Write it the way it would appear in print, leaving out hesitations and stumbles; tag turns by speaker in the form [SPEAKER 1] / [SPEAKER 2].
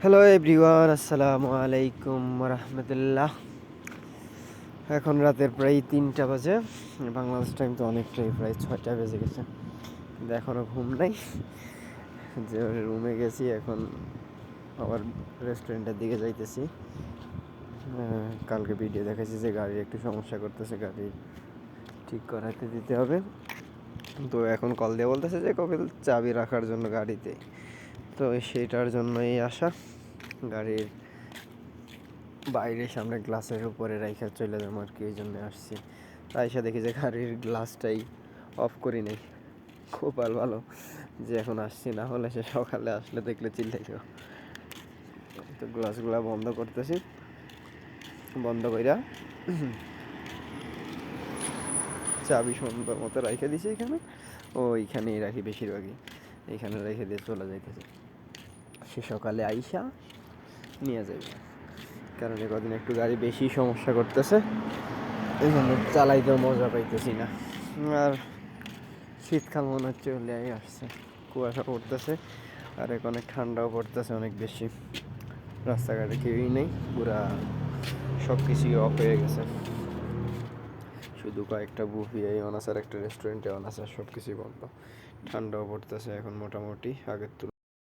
[SPEAKER 1] Hello everyone, আসসালামু আলাইকুম রহমতুল্লাহ। এখন রাতের প্রায় 3টা বাজে। বাংলাদেশ টাইম তো অনেকটাই, প্রায় 6টা বেজে গেছে, কিন্তু এখনও ঘুম নাই। যে রুমে গেছি, এখন আবার রেস্টুরেন্টের দিকে যাইতেছি। কালকে ভিডিও দেখেছি যে গাড়ির একটু সমস্যা করতেছে, গাড়ি ঠিক করাতে দিতে হবে। তো এখন কল দিয়ে বলতেছে যে কপিল চাবি রাখার জন্য গাড়িতে, তো সেইটার জন্যই আসা। গাড়ির বাইরে সামনে গ্লাসের উপরে রাইখা চলে যাবো আর কি, এই জন্য আসছি। আইসা দেখি যে গাড়ির গ্লাসটাই অফ করি নাই। কপাল ভালো যে এখন আসছি, না হলে সে সকালে আসলে দেখলে চিল্লাইতো। তো গ্লাসগুলা বন্ধ করতেছি, বন্ধ কইরা চাবি সুন্দর মতো রাইখে দিছি এখানে। ওইখানেই রাখি বেশিরভাগই, এইখানে রেখে দিয়ে চলে যাইতেছি। সে সকালে আইসা নিয়ে যাবে, কারণ এ কদিন একটু গাড়ি বেশি সমস্যা করতেছে, এই জন্য চালাইতেও মজা পাইতেছি না। আর শীতকাল মনে হচ্ছে চলে আসছে, কুয়াশা পড়তেছে, আর এখন অনেক ঠান্ডাও পড়তেছে অনেক বেশি। রাস্তাঘাটে কেউই নেই, পুরা সব কিছুই অফ হয়ে গেছে। শুধু কয়েকটা বুফি অন আছে আর একটা রেস্টুরেন্টে অন আছে, সব কিছুই বন্ধ। ঠান্ডাও পড়তেছে এখন মোটামুটি আগের তুলনায়।